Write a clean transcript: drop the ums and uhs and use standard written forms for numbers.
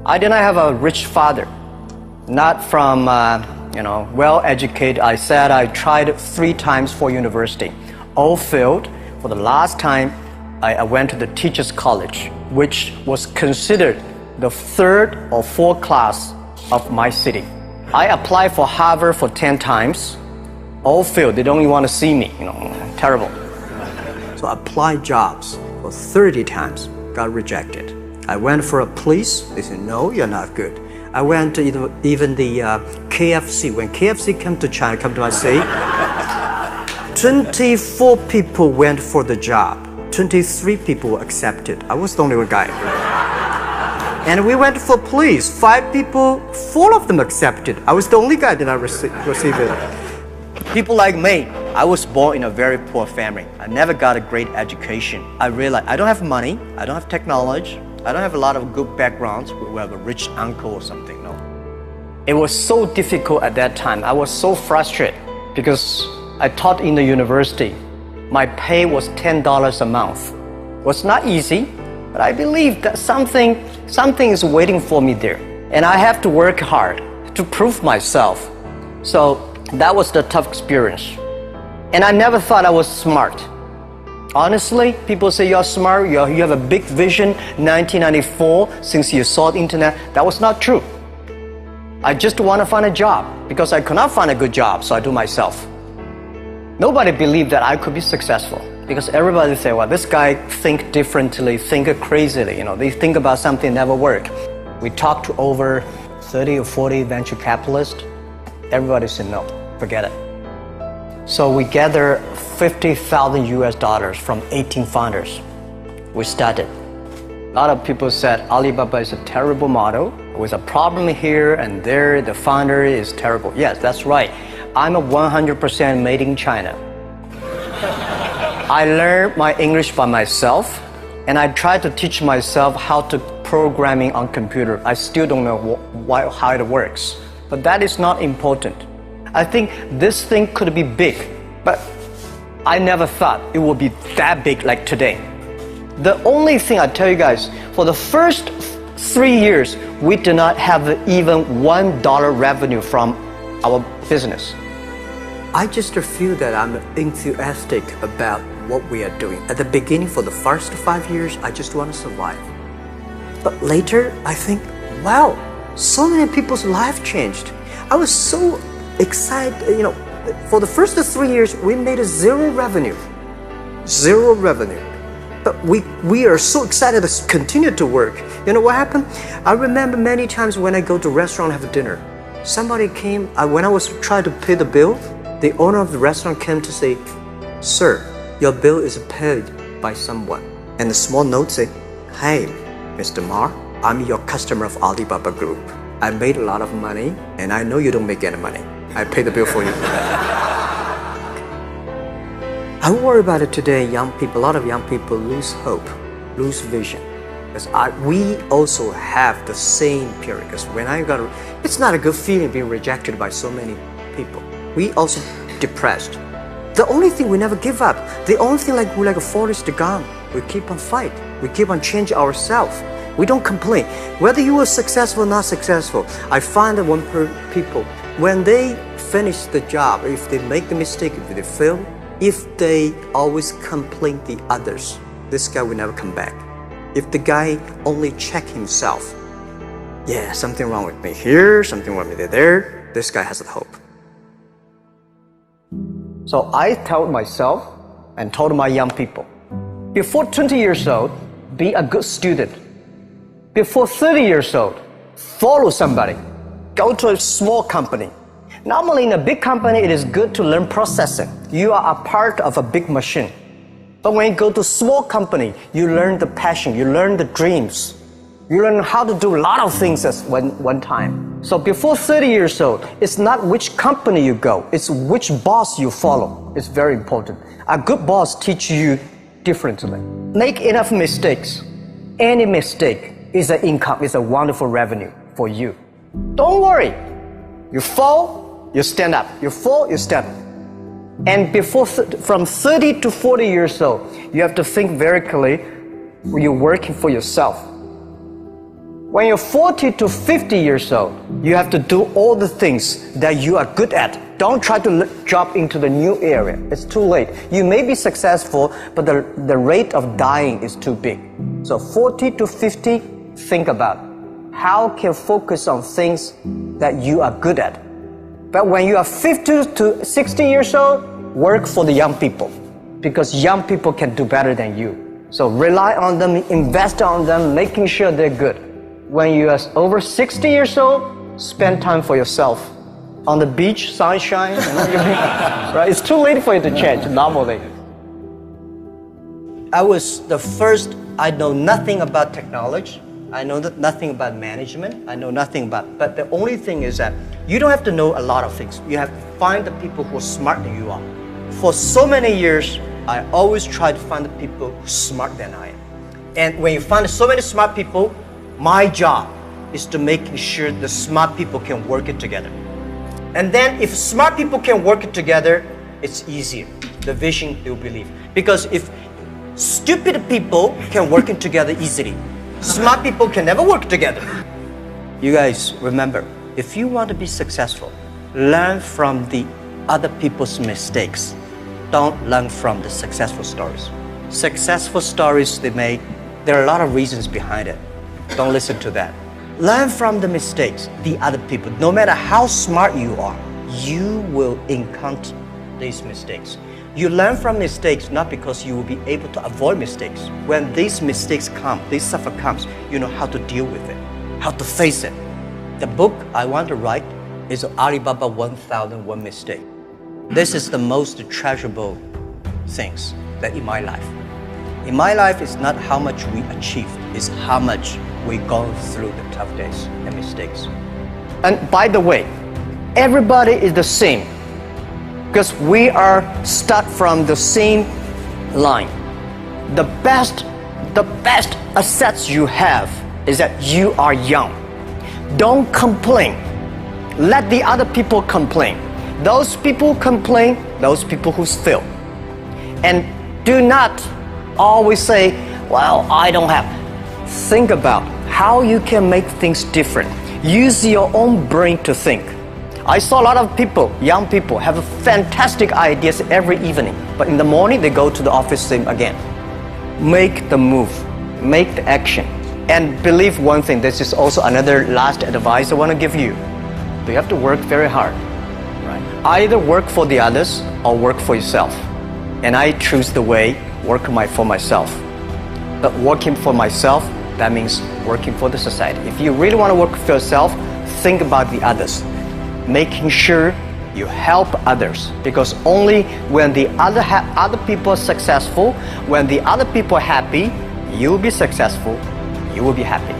I did not have a rich father, not from, well-educated. I said I tried 3 times for university, all failed. For the last time, I went to the teachers' college, which was considered the 3rd or 4th class of my city. I applied for Harvard for 10 times, all failed. They don't even want to see me, terrible. So I applied jobs for 30 times, got rejected. I went for a police, they said, no, you're not good. I went to even the KFC. When KFC came to China, come to my city, 24 people went for the job. 23 people were accepted. I was the only one guy. And we went for police. 5 people, 4 of them accepted. I was the only guy that I received it. People like me, I was born in a very poor family. I never got a great education. I realized I don't have money, I don't have technology, I don't have a lot of good backgrounds. We have a rich uncle or something, no. It was so difficult at that time. I was so frustrated because I taught in the university. My pay was $10 a month. It was not easy, but I believe that something is waiting for me there. And I have to work hard to prove myself. So that was the tough experience. And I never thought I was smart. Honestly, people say you're smart, you have a big vision. 1994, since you saw the internet, that was not true. I just want to find a job because I could not find a good job, so I do myself. Nobody believed that I could be successful because everybody say, well, this guy think differently, think crazily. They think about something never work. We talked to over 30 or 40 venture capitalists. Everybody said no, forget it. So we gathered $50,000 US from 18 founders. We started. A lot of people said Alibaba is a terrible model with a problem here and there. The founder is terrible. Yes, that's right. I'm a 100% made in China. I learned my English by myself, and I tried to teach myself how to programming on computer. I still don't know how it works, but that is not important. I think this thing could be big, but I never thought it would be that big like today. The only thing I tell you guys, for the first 3 years, we did not have even $1 revenue from our business. I just feel that I'm enthusiastic about what we are doing. At the beginning, for the first 5 years, I just want to survive. But later, I think, wow, so many people's life changed. I was so excited, for the first 3 years, we made zero revenue. But we are so excited to continue to work. You know what happened? I remember many times when I go to restaurant and have dinner, somebody came, when I was trying to pay the bill, the owner of the restaurant came to say, sir, your bill is paid by someone. And the small note said, hey, Mr. Ma, I'm your customer of Alibaba Group. I made a lot of money, and I know you don't make any money. I pay the bill for you. I worry about it today. Young people, a lot of young people lose hope, lose vision. Because we also have the same period. Because when it's not a good feeling being rejected by so many people. We also depressed. The only thing we never give up. The only thing we're like a Forrest Gump. We keep on fight. We keep on changing ourselves. We don't complain. Whether you are successful or not successful, I find that when people, when they finish the job, if they make the mistake, if they fail, if they always complain the others, this guy will never come back. If the guy only check himself, yeah, something wrong with me here, something wrong with me there, this guy has a hope. So I told myself and told my young people, before 20 years old, be a good student. Before 30 years old, follow somebody. Go to a small company. Normally in a big company, it is good to learn processing. You are a part of a big machine. But when you go to a small company, you learn the passion, you learn the dreams. You learn how to do a lot of things at one time. So before 30 years old, it's not which company you go, it's which boss you follow. It's very important. A good boss teaches you differently. Make enough mistakes. Any mistake is an income, is a wonderful revenue for you. Don't worry. You fall, you stand up. You fall, you stand up. And from 30 to 40 years old, you have to think very clearly, you're working for yourself. When you're 40 to 50 years old, you have to do all the things that you are good at. Don't try to jump into the new area. It's too late. You may be successful, but the rate of dying is too big. So 40 to 50, think about how can focus on things that you are good at. But when you are 50 to 60 years old, work for the young people, because young people can do better than you. So rely on them, invest on them, making sure they're good. When you are over 60 years old, spend time for yourself. On the beach, sunshine, right? It's too late for you to change normally. I was the first, I know nothing about technology. I know nothing about management. I know nothing about, but the only thing is that you don't have to know a lot of things. You have to find the people who are smarter than you are. For so many years, I always try to find the people who are smarter than I am. And when you find so many smart people, my job is to make sure the smart people can work it together. And then if smart people can work it together, it's easier. The vision they will believe. Because if stupid people can work it together easily, smart people can never work together. You guys remember, if you want to be successful, learn from the other people's mistakes. Don't learn from the successful stories. Successful stories they make, there are a lot of reasons behind it. Don't listen to that. Learn from the mistakes, the other people. No matter how smart you are, you will encounter these mistakes. You learn from mistakes not because you will be able to avoid mistakes. When these mistakes come, this suffer comes, you know how to deal with it, how to face it. The book I want to write is Alibaba 1001 Mistake. This is the most treasurable things that in my life. In my life, it's not how much we achieved, it's how much we go through the tough days and mistakes. And by the way, everybody is the same because we are start from the same line. The best assets you have is that you are young. Don't complain. Let the other people complain. Those people complain, those people who fail. And do not always say, well, I don't have. Think about how you can make things different. Use your own brain to think. I saw a lot of people, young people, have fantastic ideas every evening, but in the morning they go to the office same again. Make the move, make the action. And believe one thing, this is also another last advice I want to give you. You have to work very hard. Right? Either work for the others or work for yourself. And I choose the way, work for myself. But working for myself, that means working for the society. If you really want to work for yourself, think about the others. Making sure you help others, because only when the other people are successful, when the other people are happy, you will be successful, you will be happy.